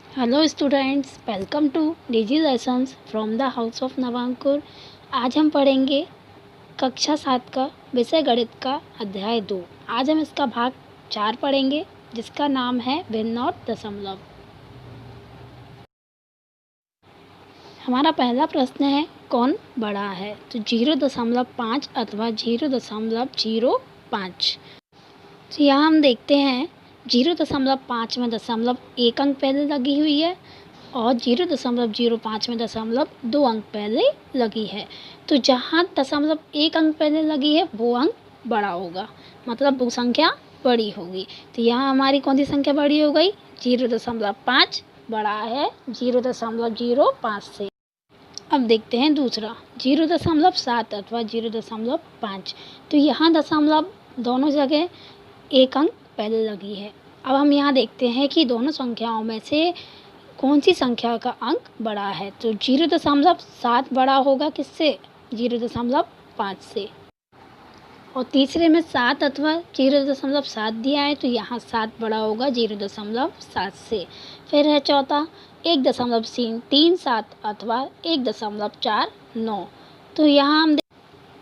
Hello students, welcome to Digi Lessons from the house of Navankur. आज हम पढ़ेंगे कक्षा 7 का विषय गणित का अध्याय 2। आज हम इसका भाग 4 पढ़ेंगे जिसका नाम है भिन्न और दशमलव। हमारा पहला प्रश्न है कौन बड़ा है, तो 0.5 अथवा 0.05। तो यहाँ हम देखते हैं 0.5 में दशमलव 1 अंक पहले लगी हुई है और 0.05 में दशमलव 2 अंक पहले लगी है। तो जहाँ दशमलव 1 अंक पहले लगी है वो अंक बड़ा होगा, मतलब वो संख्या बड़ी होगी। तो यहाँ हमारी कौन सी संख्या बड़ी हो गई? 0.5 बड़ा है 0.05 से। अब देखते हैं दूसरा 0.7 अथवा 0.5। तो यहाँ दशमलव दोनों जगह 1 अंक पहले लगी है। अब हम यहाँ देखते हैं कि दोनों संख्याओं में से कौन सी संख्या का अंक बड़ा है, तो 0.7 बड़ा होगा किससे? 0.5 से। और तीसरे में 7 अथवा 0.7 दिया है, तो यहाँ 7 बड़ा होगा 0.7 से। फिर है चौथा 1.37 अथवा 1.49। तो यहाँ हम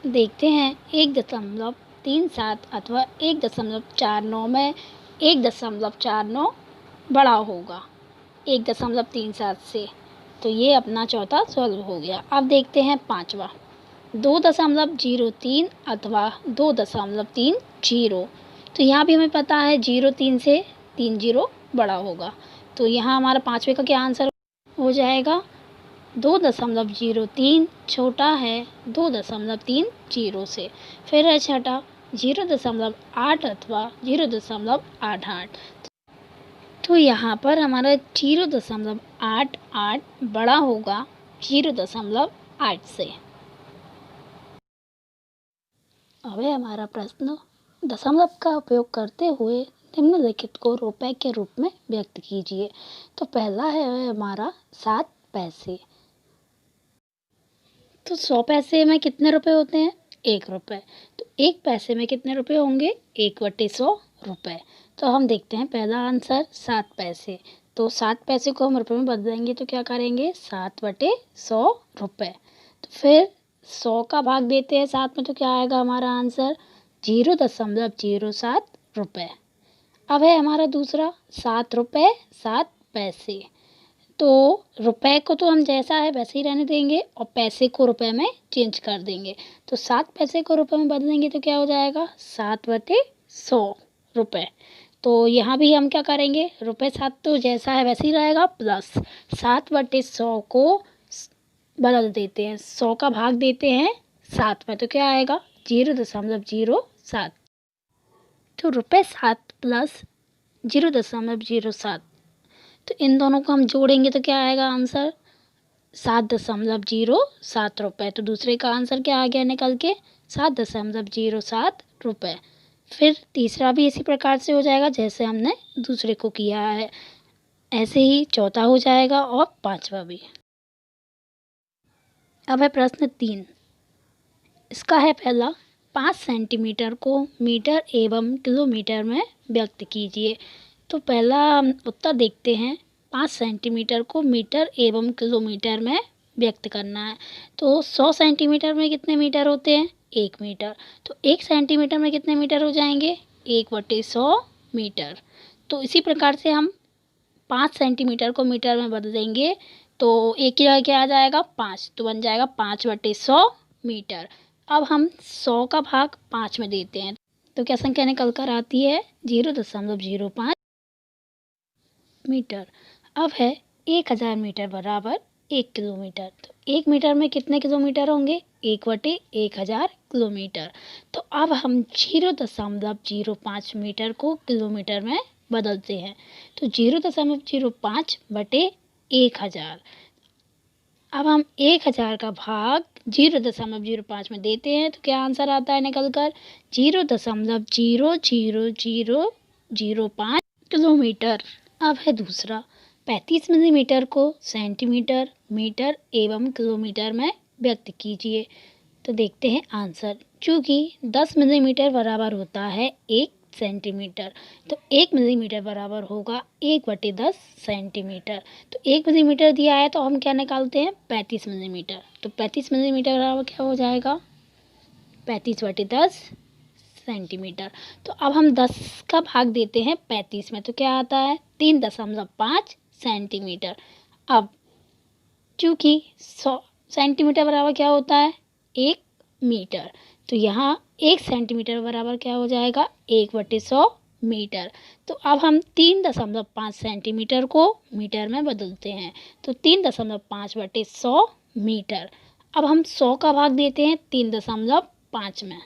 देखते हैं 1.37 अथवा 1.49 में 1.49 बड़ा होगा 1.37 से। तो ये अपना चौथा सॉल्व हो गया। अब देखते हैं पांचवा 2.03 अथवा 2.30। तो यहाँ भी हमें पता है 0.3 से 3 जीरो बड़ा होगा। तो यहाँ हमारा पाँचवे का क्या आंसर हो जाएगा? 2.03 छोटा है 2.30 से। फिर है छठा 0.8 अथवा 0.88। तो यहाँ पर हमारा 0.88 बड़ा होगा 0.8 से। अब है हमारा प्रश्न दशमलव का उपयोग करते हुए निम्नलिखित को रुपए के रूप में व्यक्त कीजिए। तो पहला है हमारा 7 पैसे। तो 100 पैसे में कितने रुपए होते हैं? 1 रुपये। तो 1 पैसे में कितने रुपए होंगे? 1/100 रुपये। तो हम देखते हैं पहला आंसर 7 पैसे। तो 7 पैसे को हम रुपए में बदलेंगे तो क्या करेंगे? 7/100 रुपये। तो फिर 100 का भाग देते हैं 7 में, तो क्या आएगा हमारा आंसर? 0.07 रुपये। अब है हमारा दूसरा 7 रुपये 7 पैसे। तो रुपए को तो हम जैसा है वैसे ही रहने देंगे और पैसे को रुपए में चेंज कर देंगे। तो 7 पैसे को रुपए में बदलेंगे तो क्या हो जाएगा? 7/100 रुपये। तो यहाँ भी हम क्या करेंगे? रुपये 7 तो जैसा है वैसे ही रहेगा, प्लस 7/100 को बदल देते हैं, 100 का भाग देते हैं 7 में, तो क्या आएगा? 0.07। तो रुपये 7 प्लस 0.07, तो इन दोनों को हम जोड़ेंगे तो क्या आएगा आंसर? 7.07 रुपये। तो दूसरे का आंसर क्या आ गया निकल के? 7.07 रुपये। फिर तीसरा भी इसी प्रकार से हो जाएगा जैसे हमने दूसरे को किया है, ऐसे ही चौथा हो जाएगा और पांचवा भी। अब है प्रश्न 3। इसका है पहला 5 सेंटीमीटर को मीटर एवं किलोमीटर में व्यक्त कीजिए। तो पहला उत्तर देखते हैं 5 सेंटीमीटर को मीटर एवं किलोमीटर में व्यक्त करना है। तो 100 सेंटीमीटर में कितने मीटर होते हैं? 1 मीटर। तो 1 सेंटीमीटर में कितने मीटर हो जाएंगे? 1/100 मीटर। तो इसी प्रकार से हम 5 सेंटीमीटर को मीटर में बदलेंगे तो एक की जगह क्या आ जाएगा? 5, तो बन जाएगा 5/100 मीटर। अब हम 100 का भाग 5 में देते हैं तो क्या संख्या निकल कर आती है? 0.05 मीटर। अब है 1000 मीटर बराबर 1 किलोमीटर। तो 1 मीटर में कितने किलोमीटर होंगे? 1/1000 किलोमीटर। तो अब हम 0.05 मीटर को किलोमीटर में बदलते हैं, तो 0.05/1000। अब हम 1000 का भाग 0.05 में देते हैं तो क्या आंसर आता है निकल कर? 0.00005 किलोमीटर। अब है दूसरा 35 मिलीमीटर को सेंटीमीटर, मीटर एवं किलोमीटर में व्यक्त कीजिए। तो देखते हैं आंसर। चूँकि 10 मिलीमीटर बराबर होता है 1 सेंटीमीटर। तो 1 मिलीमीटर बराबर होगा 1/10 सेंटीमीटर। तो 1 मिलीमीटर दिया है तो हम क्या निकालते हैं 35 मिलीमीटर। तो 35 मिलीमीटर बराबर क्या हो जाएगा 35/10 सेंटीमीटर। तो अब हम 10 का भाग देते हैं 35 में, तो क्या आता है 3.5 सेंटीमीटर। अब चूँकि 100 सेंटीमीटर बराबर क्या होता है 1 मीटर, तो यहाँ 1 सेंटीमीटर बराबर क्या हो जाएगा 1/100 मीटर। तो अब हम 3.5 सेंटीमीटर को मीटर में बदलते हैं, तो 3.5/100 मीटर। अब हम 100 का भाग देते हैं 3.5 में,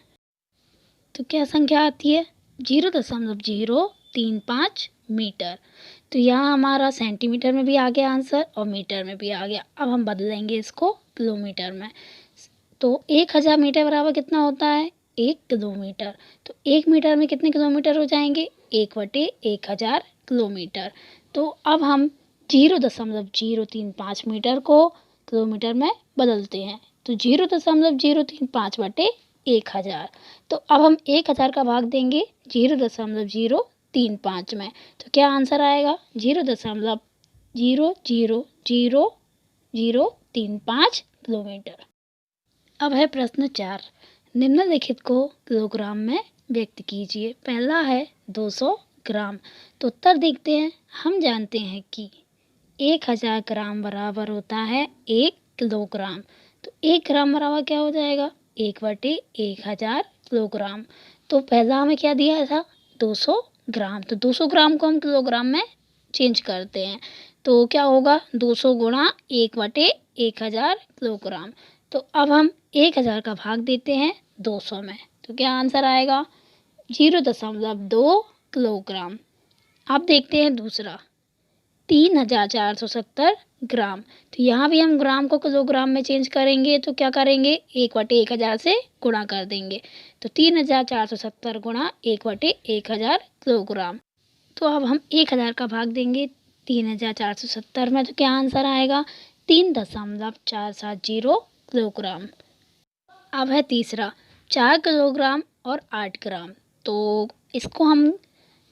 तो क्या संख्या आती है 0.035 मीटर। तो यहाँ हमारा सेंटीमीटर में भी आ गया आंसर और मीटर में भी आ गया। अब हम बदलेंगे इसको किलोमीटर में, तो 1000 मीटर बराबर कितना होता है 1 किलोमीटर। तो 1 मीटर में कितने किलोमीटर हो जाएंगे 1/1000 किलोमीटर। तो अब हम 0.035 मीटर को किलोमीटर में बदलते हैं, तो 0.035/1000। तो अब हम 1000 का भाग देंगे 0.035 में, तो क्या आंसर आएगा 0.0000035 किलोमीटर। अब है प्रश्न 4, निम्नलिखित को किलोग्राम में व्यक्त कीजिए। पहला है 200 ग्राम। तो उत्तर देखते हैं। हम जानते हैं कि 1000 ग्राम बराबर होता है 1 किलोग्राम। तो 1 ग्राम बराबर क्या हो जाएगा 1/1000 किलोग्राम। तो पहला हमें क्या दिया था 200 ग्राम। तो 200 ग्राम को हम किलोग्राम में चेंज करते हैं, तो क्या होगा 200 गुणा 1/1000 किलोग्राम। तो अब हम 1000 का भाग देते हैं 200 में, तो क्या आंसर आएगा 0.2 किलोग्राम। अब देखते हैं दूसरा 3470 ग्राम। तो यहाँ भी हम ग्राम को किलोग्राम में चेंज करेंगे, तो क्या करेंगे 1/1000 से गुणा कर देंगे, तो 3470 गुणा 1/1000 किलोग्राम। तो अब हम 1000 का भाग देंगे 3470 में, तो क्या आंसर आएगा 3.470 किलोग्राम। अब है तीसरा 4 किलोग्राम और 8 ग्राम। तो इसको हम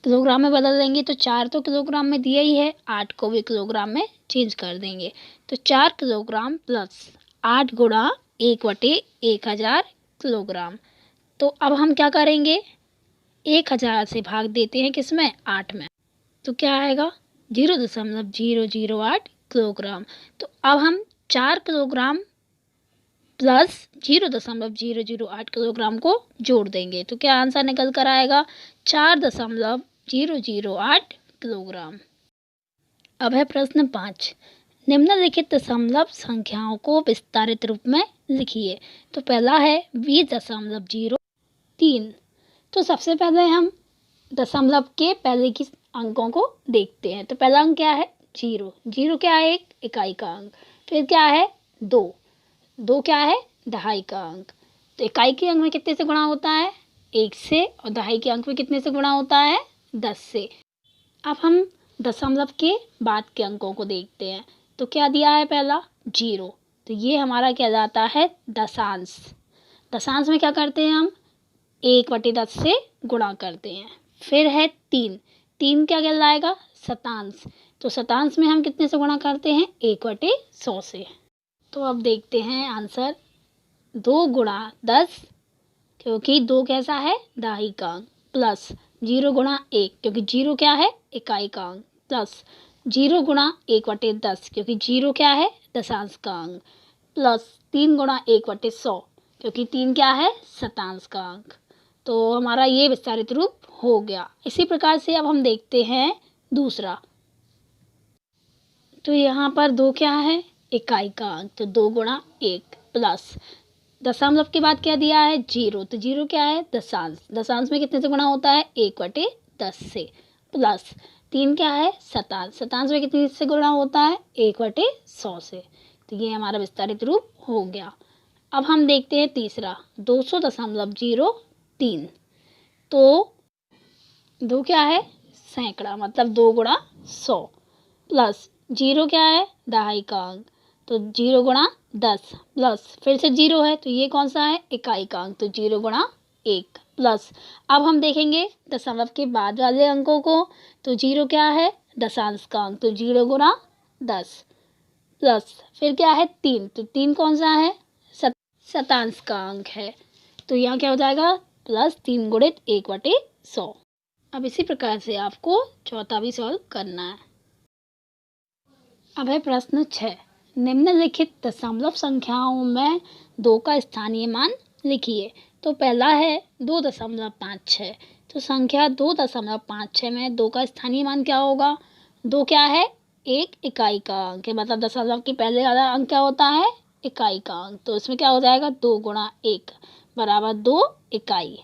किलोग्राम में बदल देंगे, तो 4 तो किलोग्राम में दिया ही है, 8 को भी किलोग्राम में चेंज कर देंगे, तो 4 किलोग्राम प्लस 8 गुणा 1/1000 किलोग्राम। तो अब हम क्या करेंगे 1000 से भाग देते हैं किसमें 8 में, तो क्या आएगा 0.008 किलोग्राम। तो अब हम 4 किलोग्राम प्लस 0.008 किलोग्राम को जोड़ देंगे, तो क्या आंसर निकल कर आएगा 4.008 किलोग्राम। अब है प्रश्न 5, निम्नलिखित दशमलव संख्याओं को विस्तारित रूप में लिखिए। तो पहला है 20.03। तो सबसे पहले हम दशमलव के पहले की अंकों को देखते हैं। तो पहला अंक क्या है 0। 0 क्या है एक इकाई का अंक। फिर क्या है 2। 2 क्या है दहाई का अंक। तो इकाई के अंक में कितने से गुणा होता है 1 से, और दहाई के अंक में कितने से गुणा होता है 10 से। अब हम दशमलव के बाद के अंकों को देखते हैं। तो क्या दिया है पहला 0, तो ये हमारा क्या जाता है दशांश। दशांश में क्या करते हैं हम 1/10 से गुणा करते हैं। फिर है 3। 3 क्या कहलाएगा शतांश। तो शतांश में हम कितने से गुणा करते हैं 1/100 से। तो अब देखते हैं आंसर 2 गुणा 10, क्योंकि 2 कैसा है दहाई का अंक, प्लस 0 गुणा 1, क्योंकि 0 क्या है इकाई का अंक, प्लस 0 गुणा 1/10, क्योंकि 0 क्या है दशांश का अंक, प्लस 3 गुणा 1/100, क्योंकि 3 क्या है शतांश का अंक। तो हमारा ये विस्तारित रूप हो गया। इसी प्रकार से अब हम देखते हैं दूसरा। तो यहाँ पर 2 क्या है इकाई का अंक, तो 2 गुणा 1, प्लस दशमलव के बाद क्या दिया है 0, तो 0 क्या है दशांश। दशांश में कितने से गुणा होता है 1/10 से, प्लस 3 क्या है शतांश। शतांश में कितने से गुणा होता है 1/100 से। तो ये हमारा विस्तारित रूप हो गया। अब हम देखते हैं तीसरा 200.03। तो 2 क्या है सैकड़ा, मतलब 2 गुणा 100, प्लस 0 क्या है दहाई का अंक, तो 0 गुणा 10, प्लस फिर से 0 है, तो ये कौन सा है इकाई का अंक, तो 0 गुणा 1 प्लस, अब हम देखेंगे दशमलव के बाद वाले अंकों को, तो 0 क्या है, दशांश का अंक, तो 0 गुणा 10 प्लस फिर क्या है 3, तो 3 कौन सा है, शतांश का अंक है, तो यहाँ क्या हो जाएगा प्लस 3 गुणित 1/100। अब इसी प्रकार से आपको चौथा भी सॉल्व करना है। अब है प्रश्न 6, निम्नलिखित दशमलव संख्याओं में 2 का स्थानीय मान लिखिए। तो पहला है 2.56, तो संख्या 2.56 में 2 का स्थानीय मान क्या होगा, 2 क्या है, एक इकाई का अंक है, मतलब दशमलव के पहले वाला अंक क्या होता है, इकाई का अंक, तो इसमें क्या हो जाएगा 2 गुणा 1 बराबर 2 इकाई।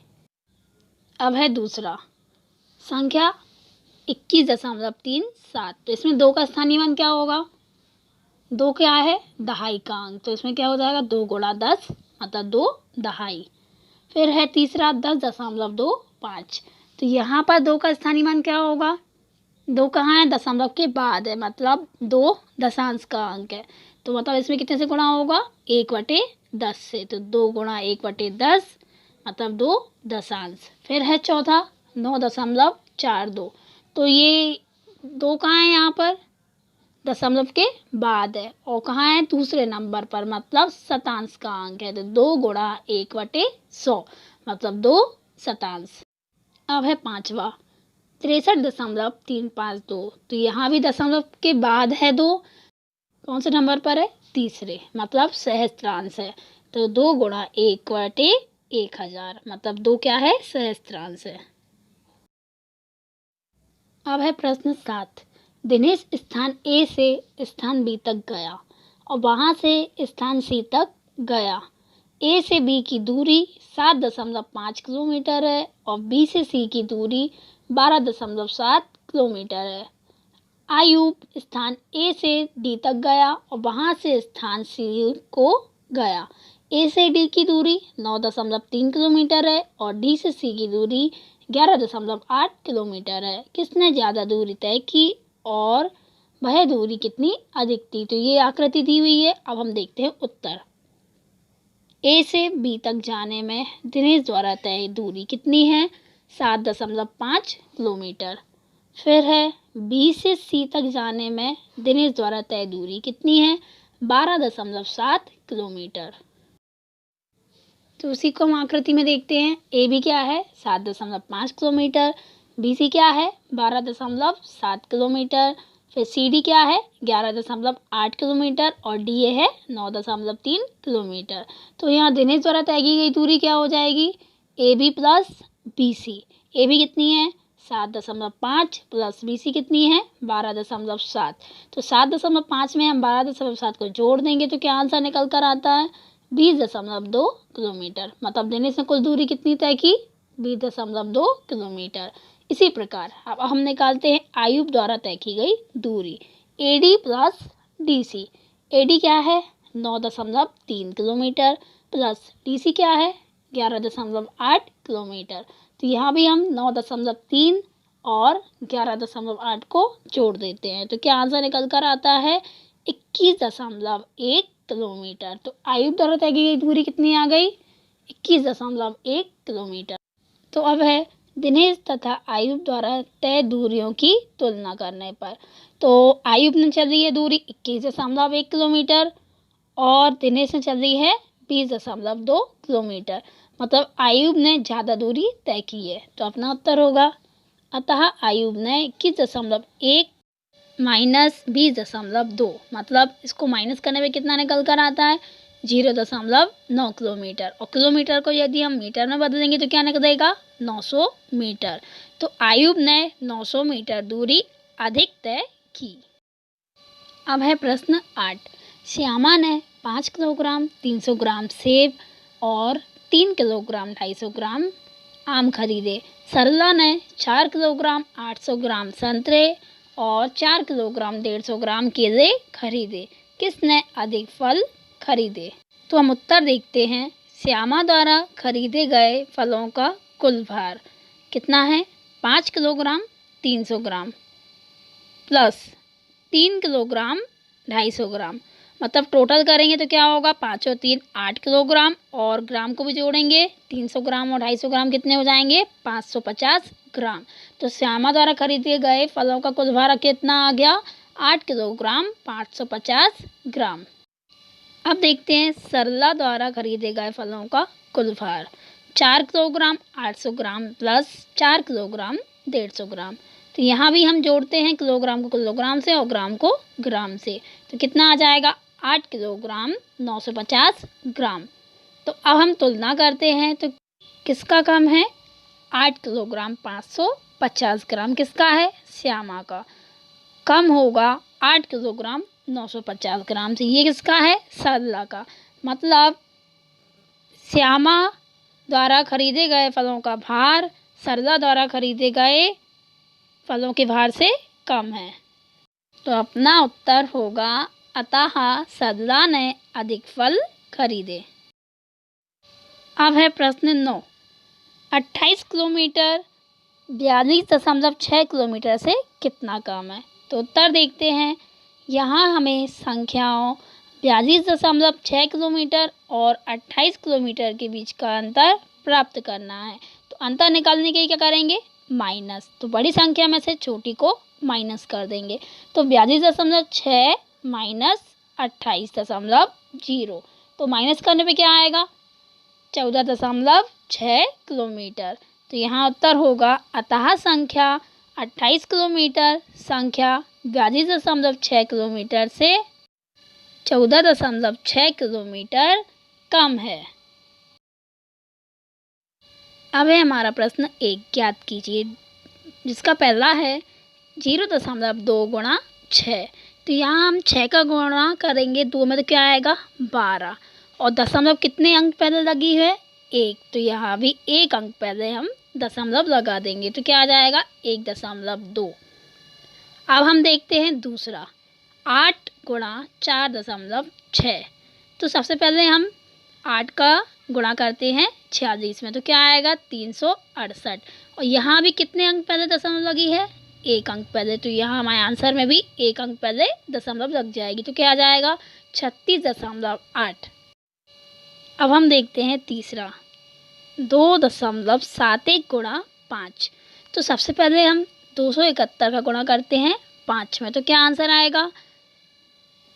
अब है दूसरा संख्या 21.37, तो इसमें 2 का स्थानीय मान क्या होगा, 2 क्या है, दहाई का अंक, तो इसमें क्या हो जाएगा 2 गुणा 10 मतलब 2 दहाई। फिर है तीसरा 10.25, तो यहाँ पर 2 का स्थानीय मान क्या होगा, 2 कहाँ है, दशमलव के बाद है, मतलब 2 दशांश का अंक है, तो मतलब इसमें कितने से गुणा होगा, 1/10 से, तो 2 गुणा 1/10 मतलब 2 दशांश। फिर है चौथा 9.42, तो ये 2 कहाँ है, यहाँ पर दशमलव के बाद है, और कहाँ है, दूसरे नंबर पर, मतलब शतांश का अंक है, तो 2 गुणा 1/100 मतलब 2 शतांश। अब है पांचवा 63.352, तो यहाँ भी दशमलव के बाद है 2, कौन से नंबर पर है, तीसरे, मतलब सहस्त्रांश है, तो 2 गुणा 1/1000 मतलब 2 क्या है, सहस्त्रांश है। अब है प्रश्न 7, दिनेश स्थान ए से स्थान बी तक गया और वहां से स्थान सी तक गया। ए से बी की दूरी 7.5 किलोमीटर है और बी से सी की दूरी 12.7 किलोमीटर है। आयुब स्थान ए से डी तक गया और वहां से स्थान सी को गया। ए से डी की दूरी 9.3 किलोमीटर है और डी से सी की दूरी 11.8 किलोमीटर है। किसने ज़्यादा दूरी तय की और वह दूरी कितनी अधिक थी, तो ये आकृति दी हुई है। अब हम देखते हैं उत्तर। ए से बी तक जाने में दिनेश द्वारा तय दूरी कितनी है, 7.5 किलोमीटर। फिर है बी से सी तक जाने में दिनेश द्वारा तय दूरी कितनी है, 12.7 किलोमीटर। तो उसी को हम आकृति में देखते हैं। ए बी क्या है, 7.5 किलोमीटर, बी सी क्या है, 12.7 किलोमीटर, फिर सी डी क्या है, 11.8 किलोमीटर और डी ए है 9.3 किलोमीटर। तो यहाँ दिनेश द्वारा तय की गई दूरी क्या हो जाएगी, A B plus B C. A B कितनी है, 7.5 प्लस बी सी कितनी है, 12.7। तो 7.5 में हम 12.7 को जोड़ देंगे तो क्या आंसर निकल कर आता है, 20.2 किलोमीटर। मतलब दिनेश ने कुल दूरी कितनी तय की, 20.2 किलोमीटर। इसी प्रकार अब हम निकालते हैं आयुब द्वारा तय की गई दूरी, A D plus D C. A D क्या है, 9.3 किलोमीटर प्लस डी सी क्या है, 11.8 किलोमीटर। तो यहाँ भी हम 9.3 और 11.8 को जोड़ देते हैं तो क्या आंसर निकल कर आता है, 21.1 किलोमीटर। तो आयुब द्वारा तय की गई दूरी कितनी आ गई, 21.1 किलोमीटर। तो अब है दिनेश तथा आयुब द्वारा तय दूरियों की तुलना करने पर। तो आयुब ने चली है दूरी 21.1 किलोमीटर और दिनेश ने चली है 20.2 किलोमीटर। मतलब आयुब ने ज़्यादा दूरी तय की है, तो अपना उत्तर होगा। अतः आयुब ने 21.1 माइनस 20.2, मतलब इसको माइनस करने पे कितना निकल कर आता है, 0.9 किलोमीटर। और किलोमीटर को यदि हम मीटर में बदलेंगे तो क्या निकलेगा, 900 मीटर। तो आयुब ने 900 मीटर दूरी अधिक तय की। अब है प्रश्न 8, श्यामा ने 5 किलोग्राम 300 ग्राम सेब और 3 किलोग्राम 250 ग्राम आम खरीदे। सरला ने 4 किलोग्राम 800 ग्राम संतरे और 4 किलोग्राम 150 ग्राम केले खरीदे। किसने अधिक फल खरीदे। तो हम उत्तर देखते हैं। श्यामा द्वारा खरीदे गए फलों का कुल भार कितना है, 5 किलोग्राम 300 ग्राम प्लस 3 किलोग्राम 250 ग्राम मतलब टोटल करेंगे तो क्या होगा, 5 और 3 8 किलोग्राम, और ग्राम को भी जोड़ेंगे, 300 ग्राम और 250 ग्राम कितने हो जाएंगे, 550 ग्राम। तो श्यामा द्वारा खरीदे गए फलों का कुल भार कितना आ गया, 8 किलोग्राम 550 ग्राम। अब देखते हैं सरला द्वारा खरीदे गए फलों का कुल भार, 4 किलोग्राम 800 ग्राम प्लस 4 किलोग्राम 150 ग्राम। तो यहाँ भी हम जोड़ते हैं किलोग्राम को किलोग्राम से और ग्राम को ग्राम से, तो कितना आ जाएगा, 8 किलोग्राम 950 ग्राम। तो अब हम तुलना करते हैं, तो किसका कम है, 8 किलोग्राम 550 ग्राम किसका है, श्यामा का, कम होगा 8 किलोग्राम 950 ग्राम से, ये किसका है, सरला का। मतलब श्यामा द्वारा खरीदे गए फलों का भार सरला द्वारा खरीदे गए फलों के भार से कम है। तो अपना उत्तर होगा अतः सरला ने अधिक फल खरीदे। अब है प्रश्न 9, 28 किलोमीटर 42.6 किलोमीटर से कितना कम है। तो उत्तर देखते हैं, यहाँ हमें संख्याओं 42.6 किलोमीटर और 28 किलोमीटर के बीच का अंतर प्राप्त करना है। तो अंतर निकालने के लिए क्या करेंगे, माइनस, तो बड़ी संख्या में से छोटी को माइनस कर देंगे। तो 42.6 माइनस 28.0, तो माइनस करने पे क्या आएगा, 14.6 किलोमीटर। तो यहाँ उत्तर होगा अतः संख्या 28 किलोमीटर संख्या 42.6 किलोमीटर से 14.6 किलोमीटर कम है। अब है हमारा प्रश्न 1, ज्ञात कीजिए, जिसका पहला है 0.2 गुणा 6। तो यहाँ हम 6 का गुणा करेंगे 2 में, तो क्या आएगा 12, और दशमलव कितने अंक पहले लगी है, 1, तो यहाँ भी 1 अंक पहले हम दशमलव लगा देंगे, तो क्या आ जाएगा 1.2। अब हम देखते हैं दूसरा, 8 गुणा 4.6। तो सबसे पहले हम 8 का गुणा करते हैं 46 में, तो क्या आएगा 368, और यहाँ भी कितने अंक पहले दशमलव लगी है, 1 अंक पहले, तो यहाँ हमारे आंसर में भी 1 अंक पहले दशमलव लग जाएगी, तो क्या आ जाएगा 36.8। अब हम देखते हैं तीसरा, 2.71 गुणा 5। तो सबसे पहले हम 271 का गुणा करते हैं 5 में, तो क्या आंसर आएगा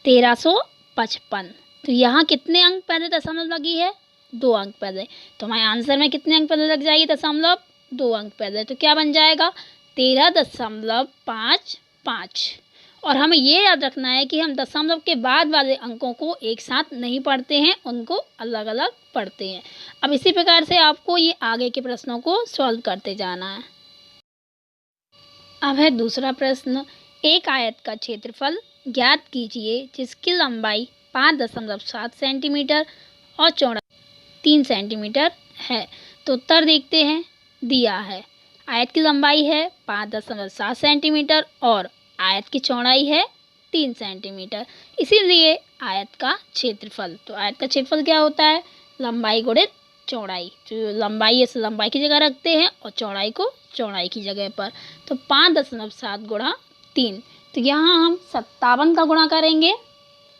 1355। तो यहाँ कितने अंक पहले दशमलव लगी है, 2 अंक पहले, तो हमारे आंसर में कितने अंक पहले लग जाएगी दशमलव, 2 अंक पहले, तो क्या बन जाएगा 13.55। और हमें ये याद रखना है कि हम दशमलव के बाद वाले अंकों को एक साथ नहीं पढ़ते हैं, उनको अलग अलग पढ़ते हैं। अब इसी प्रकार से आपको ये आगे के प्रश्नों को सॉल्व करते जाना है। अब है दूसरा प्रश्न, एक आयत का क्षेत्रफल ज्ञात कीजिए जिसकी लंबाई 5.7 सेंटीमीटर और चौड़ाई 3 सेंटीमीटर है। तो उत्तर देखते हैं, दिया है आयत की लंबाई है 5.7 सेंटीमीटर और आयत की चौड़ाई है 3 सेंटीमीटर, इसीलिए आयत का क्षेत्रफल, तो आयत का क्षेत्रफल क्या होता है, लंबाई गुणित चौड़ाई, जो लंबाई है इसे लंबाई की जगह रखते हैं और चौड़ाई को चौड़ाई की जगह पर। तो 5.7 गुणा 3, तो यहाँ हम 57 का गुणा करेंगे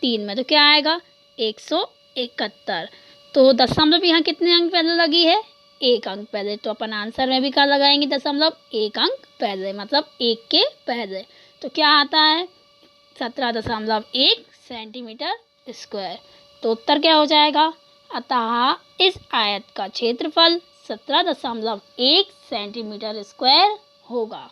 3 में, तो क्या आएगा 171। तो दशमलव यहाँ कितने अंक पहले लगी है, 1 अंक पहले, तो अपन आंसर में भी क्या लगाएंगे दशमलव 1 अंक पहले, मतलब 1 के पहले, तो क्या आता है 17.1 सेंटीमीटर स्क्वायर। तो उत्तर क्या हो जाएगा, अतः इस आयत का क्षेत्रफल 17.1 सेंटीमीटर स्क्वायर होगा।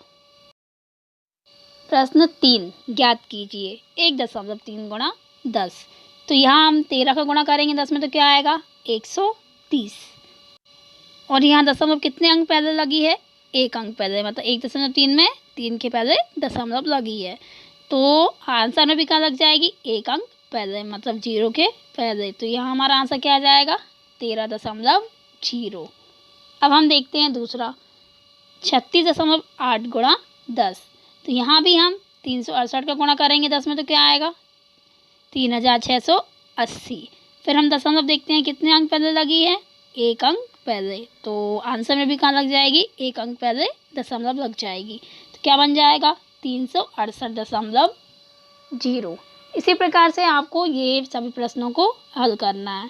प्रश्न 3, ज्ञात कीजिए 1.3 गुणा 10। तो यहाँ हम 13 का गुणा करेंगे 10 में, तो क्या आएगा 130, और यहाँ दशमलव कितने अंक पहले लगी है, 1 अंक पहले, मतलब 1.3 में 3 के पहले दशमलव लगी है, तो आंसर में भी क्या लग जाएगी 1 अंक पहले, मतलब 0 के पहले। तो यहाँ हमारा आंसर क्या आ जाएगा 13.0। अब हम देखते हैं दूसरा, 36.8 गुणा 10। तो यहाँ भी हम 368 का गुणा करेंगे 10 में, तो क्या आएगा 3680। फिर हम दशमलव देखते हैं कितने अंक पहले लगी है, 1 अंक पहले, तो आंसर में भी कहाँ लग जाएगी 1 अंक पहले दशमलव लग जाएगी, तो क्या बन जाएगा 368.0। इसी प्रकार से आपको ये सभी प्रश्नों को हल करना है।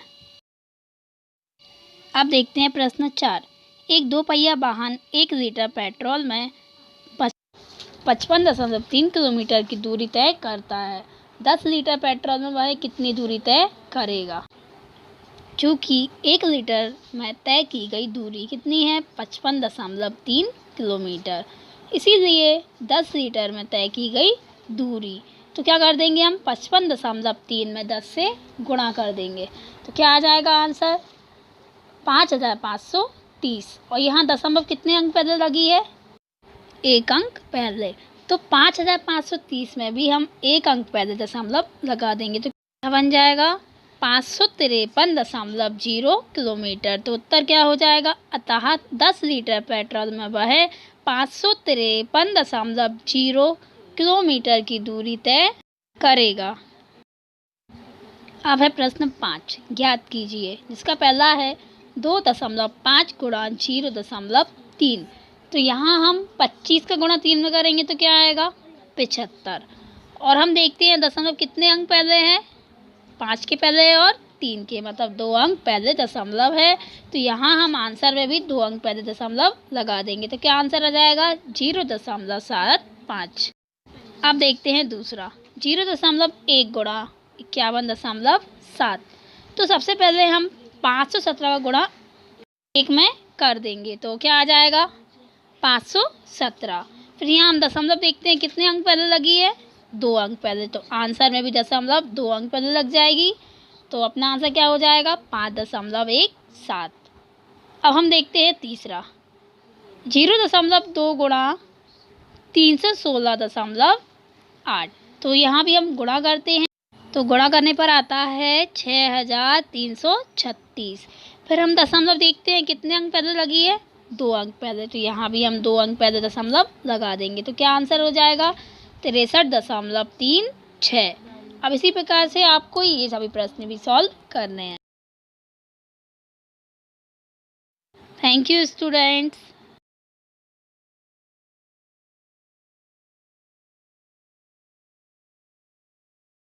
अब देखते हैं प्रश्न 4। एक 2 पहिया वाहन 1 लीटर पेट्रोल में 55.3 किलोमीटर की दूरी तय करता है। 10 लीटर पेट्रोल में वह कितनी दूरी तय करेगा? चूँकि 1 लीटर में तय की गई दूरी कितनी है? 55.3 किलोमीटर। इसीलिए 10 लीटर में तय की गई दूरी, तो क्या कर देंगे हम? 55.3 में 10 से गुणा कर देंगे, तो क्या आ जाएगा आंसर? 5530। और यहाँ दशमलव कितने अंक पहले लगी है? 1 अंक पहले। तो 5530 में भी हम 1 अंक पहले दशमलव लगा देंगे, तो क्या बन जाएगा? 553.0 किलोमीटर। तो उत्तर क्या हो जाएगा? अतः 10 लीटर पेट्रोल में वह 553.0 किलोमीटर की दूरी तय करेगा। अब है प्रश्न 5। ज्ञात कीजिए, जिसका पहला है 2.5 गुणा 0.3। तो यहाँ हम 25 का गुणा 3 में करेंगे तो क्या आएगा? 75। और हम देखते हैं दशमलव कितने अंक पहले हैं? 5 के पहले और 3 के, मतलब 2 अंक पहले दशमलव है। तो यहाँ हम आंसर में भी 2 अंक पहले दशमलव लगा देंगे, तो क्या आंसर आ जाएगा? 0.75। अब देखते हैं दूसरा, 0.1 गुणा 51.7। तो सबसे पहले हम 517 का गुणा 1 में कर देंगे, तो क्या आ जाएगा? 517। फिर यहाँ हम दशमलव देखते हैं कितने अंक पहले लगी है? 2 अंक पहले, तो आंसर में भी दशमलव 2 अंक पहले लग जाएगी, तो अपना आंसर क्या हो जाएगा? 5.17। अब हम देखते हैं तीसरा, 0.2 गुणा 316.8। तो यहाँ भी हम गुणा करते हैं, तो गुणा करने पर आता है 6336। फिर हम दशमलव देखते हैं कितने अंक पहले लगी है? 2 अंक पहले, तो यहाँ भी हम 2 अंक पहले दशमलव लगा देंगे, तो क्या आंसर हो जाएगा? 63.36। अब इसी प्रकार से आपको ये सभी प्रश्न भी सॉल्व करने हैं। Thank you students.